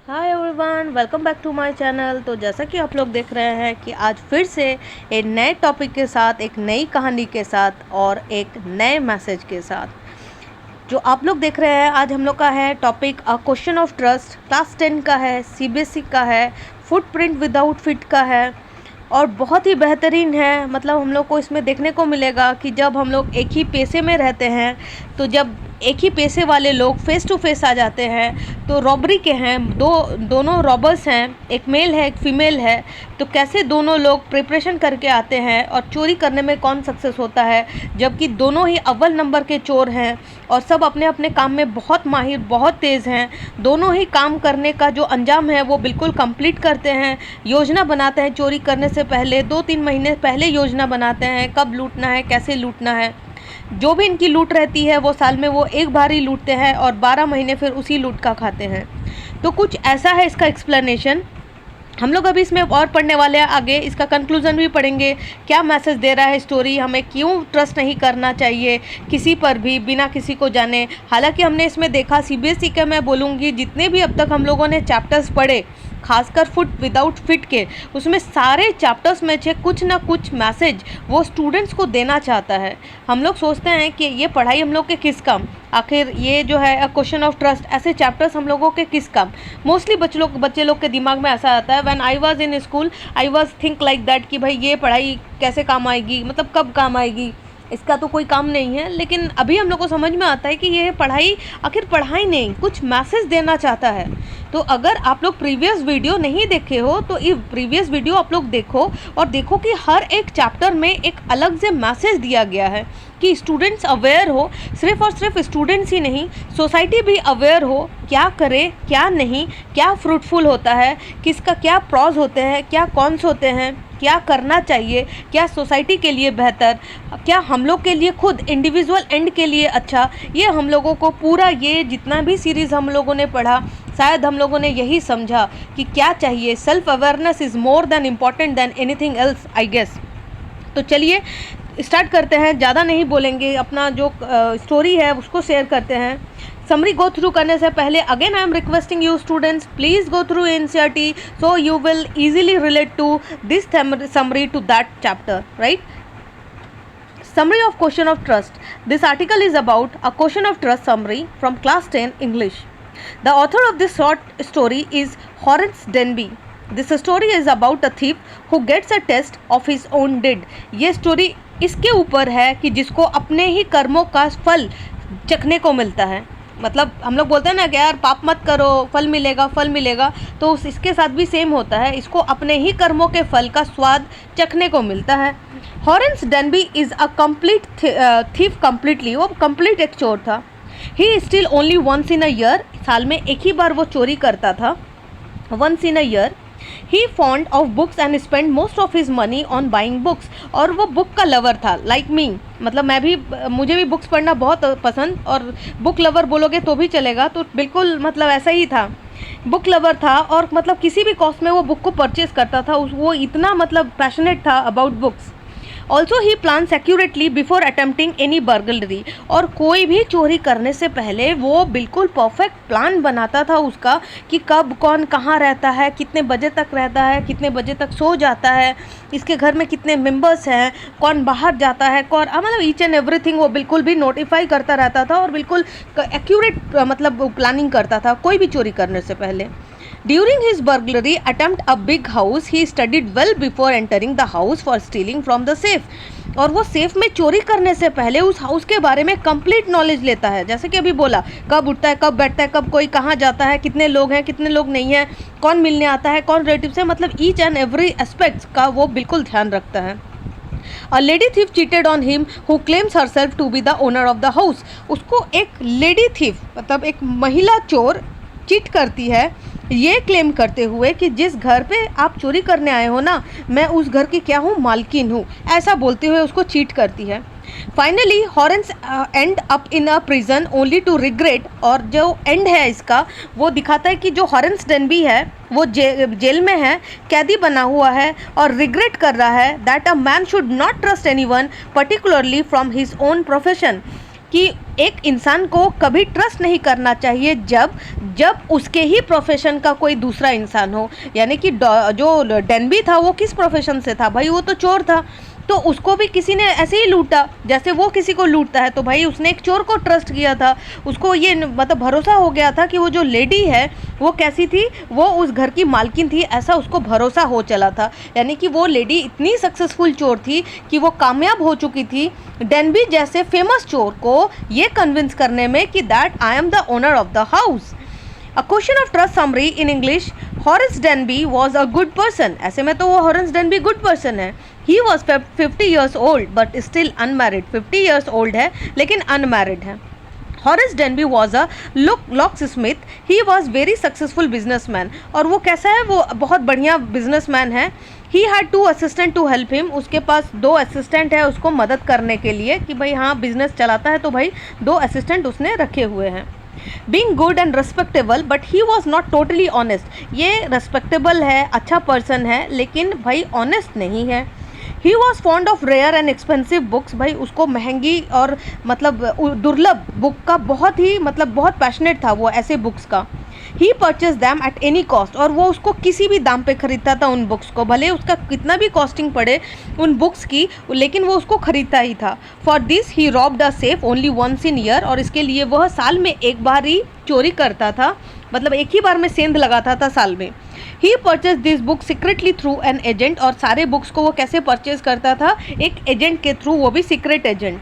Hi everyone, welcome back to my channel. तो जैसा कि आप लोग देख रहे हैं कि आज फिर से एक नए टॉपिक के साथ, एक नई कहानी के साथ और एक नए मैसेज के साथ जो आप लोग देख रहे हैं। आज हम लोग का है topic a question of trust. Class 10 का है, सीबीएसई का है, फुटप्रिंट विदाउट फिट का है और बहुत ही बेहतरीन है। मतलब हम लोग को इसमें देखने को मिलेगा कि जब हम लोग एक ही पेशे में रहते हैं, तो जब एक ही पेशे वाले लोग फेस टू फेस आ जाते हैं तो रॉबरी के हैं, दोनों रॉबर्स हैं, एक मेल है एक फीमेल है, तो कैसे दोनों लोग प्रिपरेशन करके आते हैं और चोरी करने में कौन सक्सेस होता है, जबकि दोनों ही अव्वल नंबर के चोर हैं और सब अपने अपने काम में बहुत माहिर, बहुत तेज़ हैं। दोनों ही काम करने का जो अंजाम है वो बिल्कुल कंप्लीट करते हैं। योजना बनाते हैं चोरी करने से पहले, 2-3 महीने पहले योजना बनाते हैं कब लूटना है, कैसे लूटना है। जो भी इनकी लूट रहती है वो साल में वो एक बार ही लूटते हैं और 12 महीने फिर उसी लूट का खाते हैं। तो कुछ ऐसा है इसका एक्सप्लेनेशन। हम लोग अभी इसमें और पढ़ने वाले हैं, आगे इसका कंक्लूजन भी पढ़ेंगे। क्या मैसेज दे रहा है स्टोरी, हमें क्यों ट्रस्ट नहीं करना चाहिए किसी पर भी बिना किसी को जाने। हालांकि हमने इसमें देखा सीबीएसई के, मैं बोलूँगी जितने भी अब तक हम लोगों ने चैप्टर्स पढ़े, खासकर फुट विदाउट फिट के, उसमें सारे चैप्टर्स में से कुछ ना कुछ मैसेज वो स्टूडेंट्स को देना चाहता है। हम लोग सोचते हैं कि ये पढ़ाई हम लोग के किस काम, आखिर ये जो है अ क्वेश्चन ऑफ ट्रस्ट, ऐसे चैप्टर्स हम लोगों के किस काम। मोस्टली बच्चे लोग के दिमाग में ऐसा आता है, when I was in school I was think like that कि भाई ये पढ़ाई कैसे काम आएगी, मतलब कब काम आएगी, इसका तो कोई काम नहीं है। लेकिन अभी हम लोग को समझ में आता है कि ये पढ़ाई आखिर पढ़ाई नहीं, कुछ मैसेज देना चाहता है। तो अगर आप लोग प्रीवियस वीडियो नहीं देखे हो तो ये प्रीवियस वीडियो आप लोग देखो और देखो कि हर एक चैप्टर में एक अलग से मैसेज दिया गया है कि स्टूडेंट्स अवेयर हो। सिर्फ और सिर्फ स्टूडेंट्स ही नहीं, सोसाइटी भी अवेयर हो, क्या करे क्या नहीं, क्या फ्रूटफुल होता है, किसका क्या प्रॉज होते हैं, क्या कॉन्स होते हैं, क्या करना चाहिए, क्या सोसाइटी के लिए बेहतर, क्या हम लोग के लिए खुद इंडिविजुअल एंड के लिए अच्छा। ये हम लोगों को पूरा ये जितना भी सीरीज़ हम लोगों ने पढ़ा, शायद हम लोगों ने यही समझा कि क्या चाहिए। Self awareness is more than important than anything else, I guess. तो चलिए स्टार्ट करते हैं, ज़्यादा नहीं बोलेंगे, अपना जो स्टोरी है उसको शेयर करते हैं। समरी गो थ्रू करने से पहले again I am requesting you students, please go through NCERT so you will easily relate to this summary to that chapter, right? Summary of question of trust. This article is about a question of trust summary from class 10 English. The author of this short story is Horace Denby. This story is about a thief who gets a test of his own deed. ये story इसके ऊपर है कि जिसको अपने ही कर्मों का फल चखने को मिलता है। मतलब हम लोग बोलते हैं ना कि यार पाप मत करो, फल मिलेगा फल मिलेगा, तो इसके साथ भी सेम होता है। इसको अपने ही कर्मों के फल का स्वाद चखने को मिलता है। Horace Danby is a complete thief, completely, वो कंप्लीट एक चोर था। He still only once in a year, साल में एक ही बार वो चोरी करता था, once in a year. He fond of books and spend most of his money on buying books, और वो बुक का लवर था, लाइक मी। मतलब मुझे भी बुक्स पढ़ना बहुत पसंद, और बुक लवर बोलोगे तो भी चलेगा, तो बिल्कुल मतलब ऐसा ही था, बुक लवर था। और मतलब किसी भी कॉस्ट में वो बुक को परचेज करता था, वो इतना मतलब पैशनेट था about books. Also he plans accurately before attempting any burglary, और कोई भी चोरी करने से पहले वो बिल्कुल परफेक्ट प्लान बनाता था उसका कि कब कौन कहाँ रहता है, कितने बजे तक रहता है, कितने बजे तक सो जाता है, इसके घर में कितने मेंबर्स हैं, कौन बाहर जाता है, कौन, मतलब ईच एंड एवरीथिंग वो बिल्कुल भी नोटिफाई करता रहता था और बिल्कुल एक्यूरेट मतलब प्लानिंग करता था कोई भी चोरी करने से पहले। During his burglary attempt a big house, he studied well before entering the house for stealing from the safe. और वो सेफ में चोरी करने से पहले उस हाउस के बारे में कंप्लीट नॉलेज लेता है। जैसे कि अभी बोला, कब उठता है, कब बैठता है, कब कोई कहाँ जाता है, कितने लोग हैं, कितने लोग नहीं हैं, कौन मिलने आता है, कौन रिलेटिव से, मतलब ईच एंड एवरी एस्पेक्ट्स का वो बिल्कुल ध्यान रखता है। A lady thief cheated on him who claims herself to be the owner of the house. उसको एक लेडी थीफ, मतलब एक महिला चोर चीट करती है ये क्लेम करते हुए कि जिस घर पे आप चोरी करने आए हो ना, मैं उस घर की क्या हूँ, मालकिन हूँ, ऐसा बोलते हुए उसको चीट करती है। Finally Horace end up in a prison only to regret, और जो एंड है इसका वो दिखाता है कि जो हॉरेंस डेनबी है वो जेल में है, कैदी बना हुआ है और रिग्रेट कर रहा है that a man should not trust anyone particularly from his own profession, कि एक इंसान को कभी ट्रस्ट नहीं करना चाहिए जब जब उसके ही प्रोफेशन का कोई दूसरा इंसान हो। यानी कि जो डेनबी था वो किस प्रोफेशन से था भाई, वो तो चोर था, तो उसको भी किसी ने ऐसे ही लूटा जैसे वो किसी को लूटता है। तो भाई उसने एक चोर को ट्रस्ट किया था, उसको ये मतलब भरोसा हो गया था कि वो जो लेडी है वो कैसी थी, वो उस घर की मालकिन थी, ऐसा उसको भरोसा हो चला था। यानी कि वो लेडी इतनी सक्सेसफुल चोर थी कि वो कामयाब हो चुकी थी डेनबी जैसे फेमस चोर को ये कन्विंस करने में कि that I am the owner of the house. A question of trust summary in English, Horace Denby was a good person। ऐसे में तो वो Horace Denby good person है। He was 50 years old but still unmarried। 50 years old है लेकिन unmarried है। Horace Denby was a locksmith। He was very successful businessman। और वो कैसा है, वो बहुत बढ़िया businessman है। He had 2 assistant to help him। उसके पास 2 assistant है उसको मदद करने के लिए कि भाई हाँ बिजनेस चलाता है, तो भाई 2 assistant उसने रखे हुए हैं। Being good and respectable but he was not totally honest। ये respectable है, अच्छा person है, लेकिन भाई honest नहीं है। He was fond of rare and expensive books। भाई उसको महंगी और मतलब दुर्लभ बुक का बहुत ही मतलब बहुत पैशनेट था वो ऐसे बुक्स का। He purchased them at any cost। और वो उसको किसी भी दाम पे खरीदता था उन बुक्स को, भले उसका कितना भी कॉस्टिंग पड़े उन बुक्स की, लेकिन वो उसको खरीदता ही था। For this he robbed a safe only once in year। और इसके लिए वह साल में एक बार ही चोरी करता था, मतलब एक ही बार में सेंध लगाता था साल में। He purchased this book secretly through an agent। और सारे बुक्स को वो कैसे परचेज करता था, एक एजेंट के थ्रू, वो भी secret agent.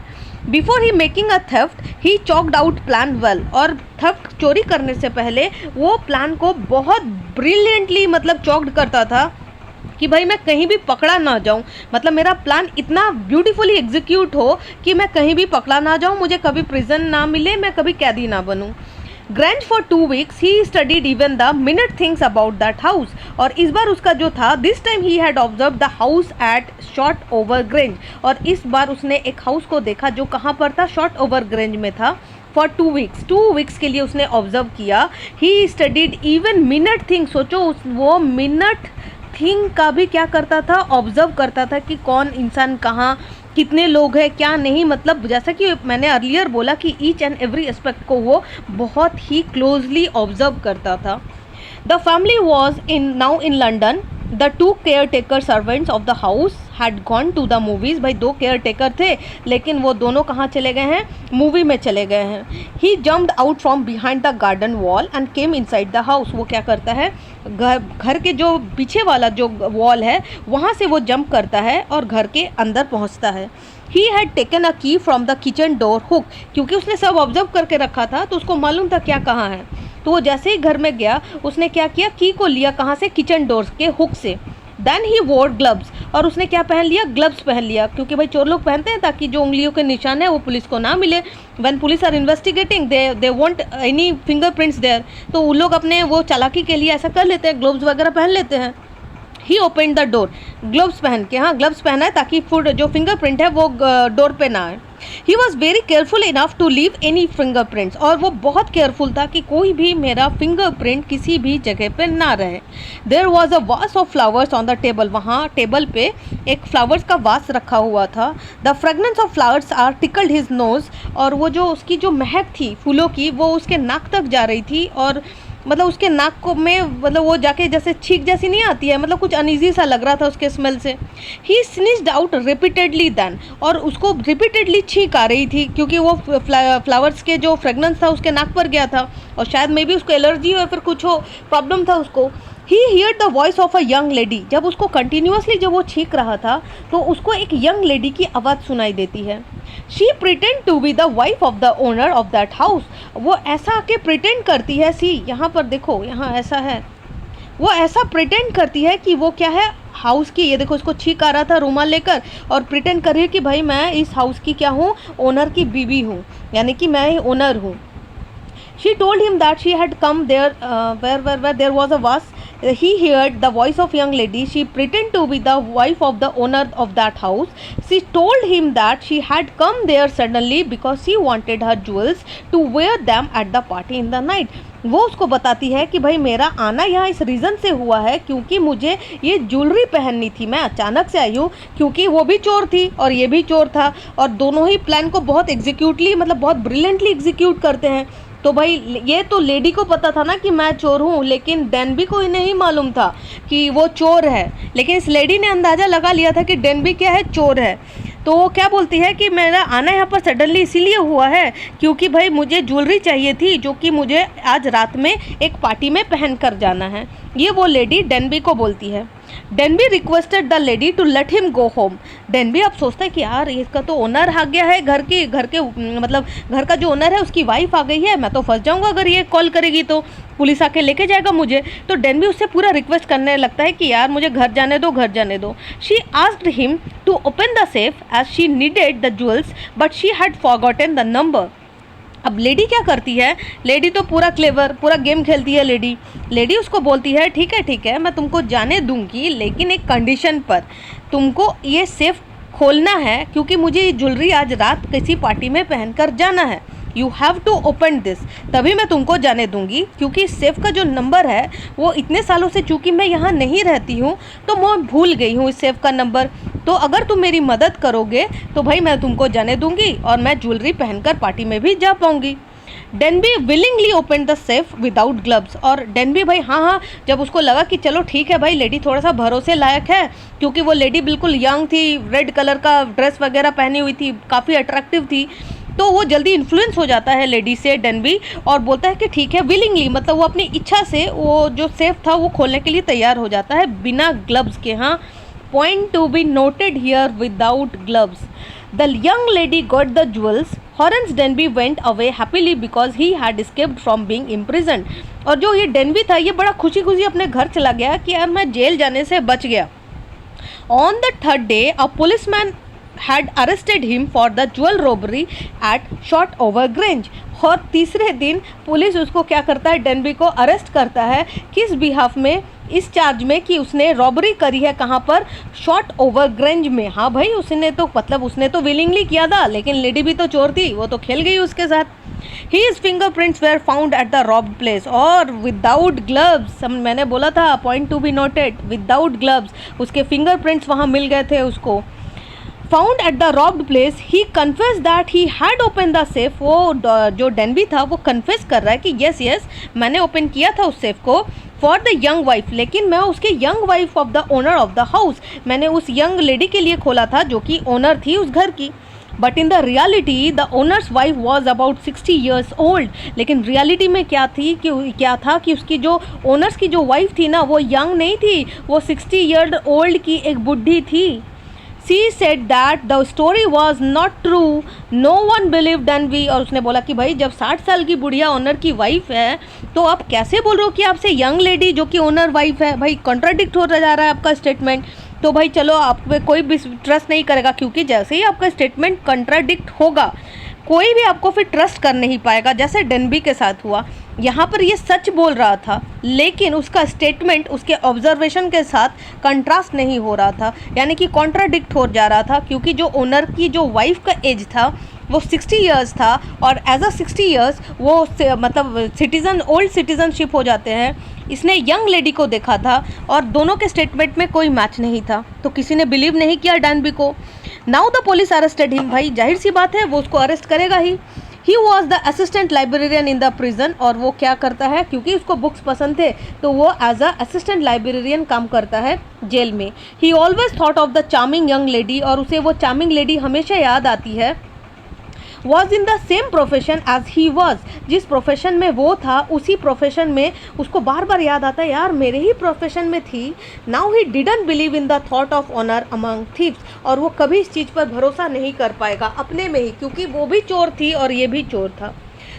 Before he making a theft he choked out plan well. और थेफ्ट चोरी करने से पहले वो प्लान को बहुत ब्रिलियंटली मतलब चॉक्ड करता था कि भाई मैं कहीं भी पकड़ा ना जाऊं, मतलब मेरा प्लान इतना ब्यूटीफुली एग्जीक्यूट हो कि मैं कहीं भी पकड़ा ना जाऊं, मुझे कभी प्रिजन ना मिले, मैं कभी कैदी ना बनूं। Grange for 2 weeks he studied even the minute things about that house. और इस बार उसका जो था, this time he had observe the house at Shotover Grange. और इस बार उसने एक हाउस को देखा जो कहाँ पर था, शॉर्ट ओवर ग्रेंज में था। फॉर 2 weeks, 2 weeks के लिए उसने ऑब्जर्व किया। ही स्टडीड इवन मिनट थिंग। सोचो वो मिनट थिंग का भी क्या करता था, ऑब्जर्व करता था कि कौन इंसान कहाँ, कितने लोग हैं, क्या नहीं, मतलब जैसा कि मैंने अर्लियर बोला कि ईच एंड एवरी एस्पेक्ट को वो बहुत ही क्लोजली ऑब्जर्व करता था। The family was now in London. The 2 caretaker servants of the house had gone to the movies. भाई 2 केयर टेकर थे लेकिन वो दोनों कहाँ चले गए हैं, मूवी में चले गए हैं। He jumped out from behind the garden wall and came inside the house. वो क्या करता है, घर के जो पीछे वाला जो वॉल है वहाँ से वो जंप करता है और घर के अंदर पहुँचता है। ही हैड टेकन अ की from the kitchen door hook. क्योंकि उसने सब ऑब्जर्व करके रखा था तो उसको मालूम था क्या कहाँ है, तो वो जैसे ही घर में गया उसने क्या किया, की को लिया कहाँ से, किचन डोर के हुक से। देन ही वोर ग्लव्स। और उसने क्या पहन लिया, ग्लव्स पहन लिया, क्योंकि भाई चोर लोग पहनते हैं ताकि जो उंगलियों के निशान है वो पुलिस को ना मिले। When police are investigating they want any fingerprints there, तो वो लोग अपने वो चालाकी के लिए ऐसा कर लेते हैं, ग्लव्स वगैरह पहन लेते हैं। ही ओपन द डोर, ग्लव्स पहन के, हाँ ग्लव्स पहना है ताकि फुट जो फिंगरप्रिंट है वो डोर पे ना आए। He was very careful enough to leave any fingerprints. और वो बहुत केयरफुल था कि कोई भी मेरा फिंगरप्रिंट किसी भी जगह पे ना रहे। There was a vase of flowers on the table. वहाँ टेबल पे एक फ्लावर्स का वास रखा हुआ था। The fragrance of flowers are tickled his nose. और वो जो उसकी जो महक थी फूलों की वो उसके नाक तक जा रही थी, और मतलब उसके नाक को में मतलब वो जाके जैसे छींक जैसी नहीं आती है, मतलब कुछ अनईजी सा लग रहा था उसके स्मेल से। ही स्निच्ड आउट रिपीटेडली देन। और उसको रिपीटेडली छींक आ रही थी क्योंकि वो फ्लावर्स के जो फ्रेगनेंस था उसके नाक पर गया था, और शायद मे बी उसको एलर्जी हो या फिर कुछ हो, प्रॉब्लम था उसको। He heard the voice of a young lady. जब उसको कंटिन्यूसली जब वो छींक रहा था तो उसको एक यंग लेडी की आवाज़ सुनाई देती है। She pretend to be the wife of the owner of that house. वो ऐसा के प्रिटेंड करती है, सी यहाँ पर देखो, यहाँ ऐसा है, वो ऐसा प्रिटेंड करती है कि वो क्या है, हाउस की, ये देखो इसको छींक आ रहा था रुमाल लेकर, और प्रिटेंड कर रही है कि भाई मैं इस हाउस की क्या हूँ, ओनर की बीवी हूँ, यानी कि मैं ही ओनर हूँ। She told him that she had come there where there was a vase. He heard the voice of young lady. She pretended to be the wife of the owner of that house. She told him that she had come there suddenly because she wanted her jewels to wear them at the party in the night. वो उसको बताती है कि भाई मेरा आना यहाँ इस रीज़न से हुआ है क्योंकि मुझे ये ज्वेलरी पहननी थी, मैं अचानक से आई हूँ क्योंकि वो भी चोर थी और ये भी चोर था और दोनों ही प्लान को बहुत एग्जीक्यूटली मतलब बहुत ब्रिलियंटली एग्जीक्यूट करते हैं। तो भाई ये तो लेडी को पता था ना कि मैं चोर हूँ, लेकिन डेनबी को नहीं मालूम था कि वो चोर है। लेकिन इस लेडी ने अंदाज़ा लगा लिया था कि डेनबी क्या है, चोर है। तो वो क्या बोलती है कि मेरा आना यहाँ पर सडनली इसीलिए हुआ है क्योंकि भाई मुझे ज्वेलरी चाहिए थी जो कि मुझे आज रात में एक पार्टी में पहन कर जाना है। ये वो लेडी डेनबी को बोलती है। Denby requested the lady to let him go home. Denby अब सोचता है कि यार इसका तो ओनर आ गया है, घर के मतलब घर का जो ओनर है उसकी वाइफ आ गई है, मैं तो फंस जाऊंगा अगर ये कॉल करेगी तो पुलिस आके लेके जाएगा मुझे। तो डेनबी उससे पूरा रिक्वेस्ट करने लगता है कि यार मुझे घर जाने दो, घर जाने दो। She asked him to open the safe as she needed the jewels but she had forgotten the number. अब लेडी क्या करती है, लेडी तो पूरा क्लेवर, पूरा गेम खेलती है लेडी उसको बोलती है ठीक है मैं तुमको जाने दूंगी लेकिन एक कंडीशन पर, तुमको ये सेफ खोलना है क्योंकि मुझे ये ज्वेलरी आज रात किसी पार्टी में पहनकर जाना है। You have to open this, तभी मैं तुमको जाने दूंगी क्योंकि इस सेफ का जो नंबर है वो इतने सालों से चूँकि मैं यहाँ नहीं रहती हूँ तो मैं भूल गई हूँ इस सेफ का नंबर। तो अगर तुम मेरी मदद करोगे तो भाई मैं तुमको जाने दूंगी और मैं ज्वेलरी पहनकर पार्टी में भी जा पाऊंगी। Denby willingly open the safe without gloves. और डेनबी भाई हाँ, जब उसको लगा कि चलो ठीक है भाई लेडी थोड़ा सा भरोसे लायक है क्योंकि वो लेडी बिल्कुल यंग थी, रेड कलर का ड्रेस वगैरह पहनी हुई थी, काफ़ी अट्रैक्टिव थी, तो वो जल्दी इन्फ्लुएंस हो जाता है लेडी से डेनबी और बोलता है कि ठीक है विलिंगली, मतलब वो अपनी इच्छा से वो जो सेफ था वो खोलने के लिए तैयार हो जाता है बिना ग्लव्स के। हाँ, point to be noted here, without gloves. The young lady got the jewels. Horace Denby went away happily because he had escaped from being imprisoned. और जो ये डेनबी था ये बड़ा खुशी खुशी अपने घर चला गया कि यार मैं जेल जाने से बच गया। On the third day, a policeman had arrested him for the jewel robbery at Shotover Grange. और तीसरे दिन पुलिस उसको क्या करता है, डेनबी को अरेस्ट करता है। किस बिहाफ में, इस चार्ज में कि उसने रॉबरी करी है, कहाँ पर, शॉट ओवर ग्रेंज में। हाँ भाई उसने तो मतलब उसने तो विलिंगली किया था लेकिन लेडी भी तो चोर थी, वो तो खेल गई उसके साथ। His fingerprints were found at the robbed place और विदाउट ग्लव्स, मैंने बोला था point to be noted, without gloves उसके फिंगरप्रिंट्स वहाँ मिल गए थे उसको। Found at the robbed place, he confess that he had open the safe. वो जो डेनबी था वो कन्फेस कर रहा है कि यस मैंने ओपन किया था उस सेफ को फॉर द यंग वाइफ, लेकिन मैं उसके young wife of the owner of the house, मैंने उस यंग लेडी के लिए खोला था जो कि ओनर थी उस घर की। But in the reality the owners wife was about 60 years old. लेकिन रियलिटी में क्या था कि उसकी जो ओनर्स की जो वाइफ थी ना वो यंग नहीं थी, वो 60 ईयर ओल्ड की एक बुढ़ी थी। She said that the story was not true. No one believed Denby। और उसने बोला कि भाई जब 60 साल की बुढ़िया ओनर की वाइफ है तो आप कैसे बोल रहे हो कि आपसे यंग लेडी जो कि ओनर वाइफ है, भाई कॉन्ट्राडिक्ट हो जा रहा है आपका स्टेटमेंट। तो भाई चलो आप पे कोई भी ट्रस्ट नहीं करेगा क्योंकि जैसे ही आपका स्टेटमेंट कॉन्ट्राडिक्ट होगा कोई भी आपको फिर ट्रस्ट कर नहीं पाएगा, जैसे डेनबी के साथ हुआ। यहाँ पर ये सच बोल रहा था लेकिन उसका स्टेटमेंट उसके ऑब्जर्वेशन के साथ कंट्रास्ट नहीं हो रहा था, यानी कि कॉन्ट्राडिक्ट हो जा रहा था क्योंकि जो ओनर की जो वाइफ का एज था वो 60 इयर्स था और एज अ 60 इयर्स वो मतलब सिटीज़न, ओल्ड सिटीज़नशिप हो जाते हैं। इसने यंग लेडी को देखा था और दोनों के स्टेटमेंट में कोई मैच नहीं था, तो किसी ने बिलीव नहीं किया डेनबी को। Now the police arrested him. भाई जाहिर सी बात है वो उसको अरेस्ट करेगा ही। He was the assistant librarian in the prison. और वो क्या करता है, क्योंकि उसको बुक्स पसंद थे तो वो एज अ असिस्टेंट लाइब्रेरियन काम करता है जेल में। He always thought of the charming young lady, और उसे वो चार्मिंग लेडी हमेशा याद आती है। Was in the same profession as he was, जिस प्रोफेशन में वो था उसी प्रोफेशन में उसको बार बार याद आता है यार मेरे ही प्रोफेशन में थी। Now he didn't believe in the thought of honour among thieves. और वो कभी इस चीज़ पर भरोसा नहीं कर पाएगा अपने में ही, क्योंकि वो भी चोर थी और ये भी चोर था।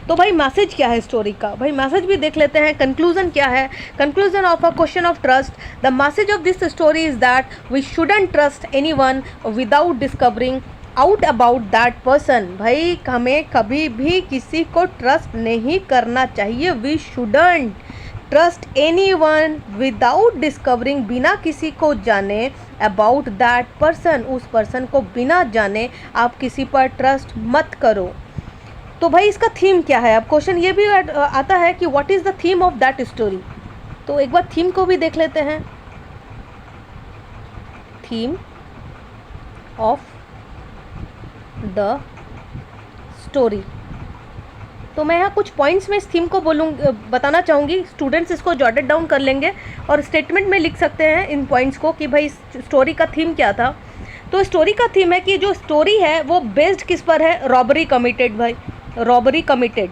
तो भाई मैसेज क्या है स्टोरी का, भाई मैसेज भी देख लेते हैं। कंक्लूजन क्या है, conclusion of a question of trust, the message of this story is that we shouldn't trust anyone without discovering out about that person. भाई हमें कभी भी किसी को ट्रस्ट नहीं करना चाहिए। We shouldn't trust anyone without discovering, बिना किसी को जाने, अबाउट दैट पर्सन, उस पर्सन को बिना जाने आप किसी पर ट्रस्ट मत करो। तो भाई इसका थीम क्या है। अब क्वेश्चन ये भी आता है कि what is the theme of that story. तो एक बार थीम को भी देख लेते हैं। Theme of the story. तो मैं यहाँ कुछ पॉइंट्स में इस थीम को बताना चाहूँगी। स्टूडेंट्स इसको जॉटेड डाउन कर लेंगे और स्टेटमेंट में लिख सकते हैं इन पॉइंट्स को कि भाई स्टोरी का थीम क्या था। तो स्टोरी का थीम है कि जो स्टोरी है वो बेस्ड किस पर है, रॉबरी कमिटेड। भाई रॉबरी कमिटेड,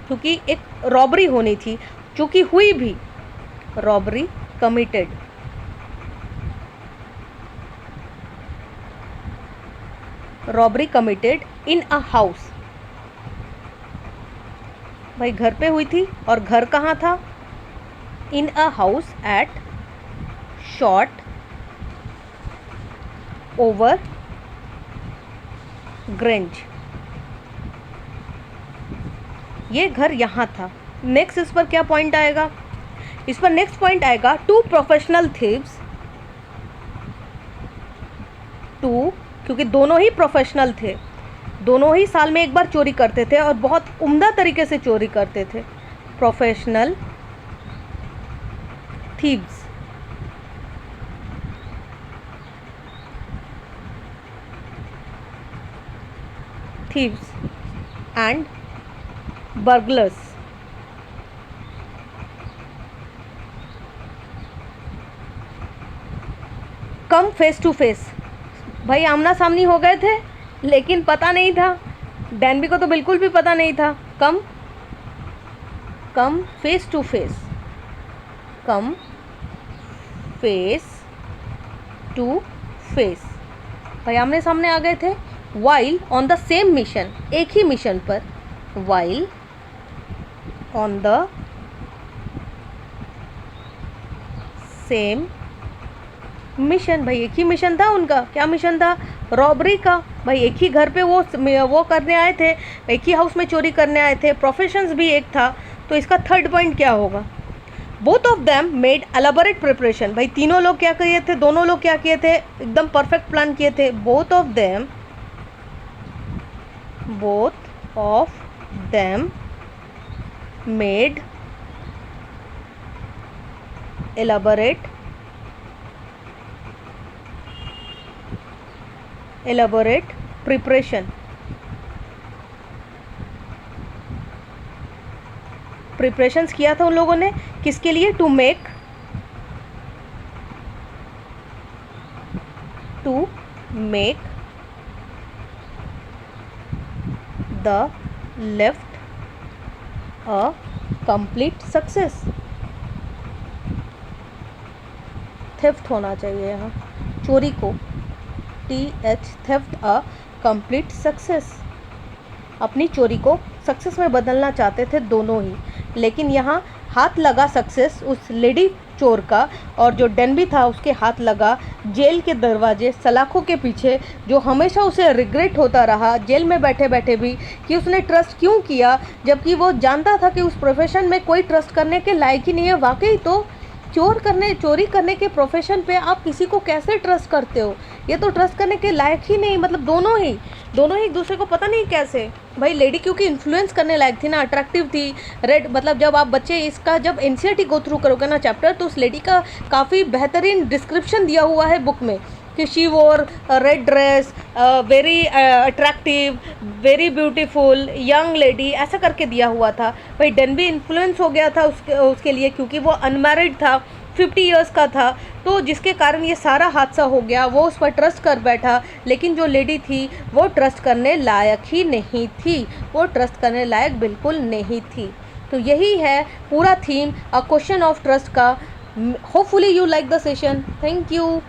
क्योंकि एक रॉबरी होनी थी जो कि हुई भी, robbery committed. Robbery committed in a house. भाई घर पे हुई थी, और घर कहाँ था, in a house at Shotover Grange. ये घर यहाँ था। नेक्स्ट इस पर क्या पॉइंट आएगा, इस पर नेक्स्ट पॉइंट आएगा टू प्रोफेशनल थीव्स। टू, क्योंकि दोनों ही प्रोफेशनल थे, दोनों ही साल में एक बार चोरी करते थे और बहुत उम्दा तरीके से चोरी करते थे। Professional thieves. Thieves and burglars. Come face to face. भाई आमना सामनी हो गए थे, लेकिन पता नहीं था, डैनबी को तो बिल्कुल भी पता नहीं था। Come face to face. Come face to face. भाई आमने सामने आ गए थे। While on the same mission, एक ही मिशन पर। While on the same mission. भाई एक ही मिशन था उनका। क्या मिशन था, रॉबरी का। भाई एक ही घर पे वो करने आए थे, एक ही हाउस में चोरी करने आए थे, प्रोफेशंस भी एक था। तो इसका थर्ड पॉइंट क्या होगा, both of them made elaborate preparation. भाई तीनों लोग क्या किए थे, दोनों लोग क्या किए थे, एकदम परफेक्ट प्लान किए थे। Both of them made elaborate preparation. Preparations किया था उन लोगों ने, किसके लिए, to make the left a complete success. Theft होना चाहिए यहाँ, चोरी को, TH theft a complete success. अपनी चोरी को सक्सेस में बदलना चाहते थे दोनों ही, लेकिन यहाँ हाथ लगा सक्सेस उस लेडी चोर का, और जो डेनबी था उसके हाथ लगा जेल के दरवाजे, सलाखों के पीछे, जो हमेशा उसे रिग्रेट होता रहा जेल में बैठे बैठे भी कि उसने ट्रस्ट क्यों किया, जबकि वो जानता था कि उस प्रोफेशन में कोई ट्रस्ट करने के लायक ही नहीं है। वाकई तो चोरी करने के प्रोफेशन पे आप किसी को कैसे ट्रस्ट करते हो, ये तो ट्रस्ट करने के लायक ही नहीं। मतलब दोनों ही एक दूसरे को पता नहीं कैसे। भाई लेडी क्योंकि इन्फ्लुएंस करने लायक थी ना, अट्रैक्टिव थी। रेड मतलब जब आप बच्चे इसका जब NCERT गो थ्रू करोगे ना चैप्टर, तो उस लेडी का काफ़ी बेहतरीन डिस्क्रिप्शन दिया हुआ है बुक में कि शी वोर red dress, very attractive, very beautiful young lady, ऐसा करके दिया हुआ था। भाई डेनबी इन्फ्लुएंस हो गया था उसके लिए, क्योंकि वो अनमैरिड था, 50 इयर्स का था, तो जिसके कारण ये सारा हादसा हो गया। वो उस पर ट्रस्ट कर बैठा, लेकिन जो लेडी थी वो ट्रस्ट करने लायक ही नहीं थी, वो ट्रस्ट करने लायक बिल्कुल नहीं थी। तो यही है पूरा theme a question of trust का। Hopefully you like the session. Thank you.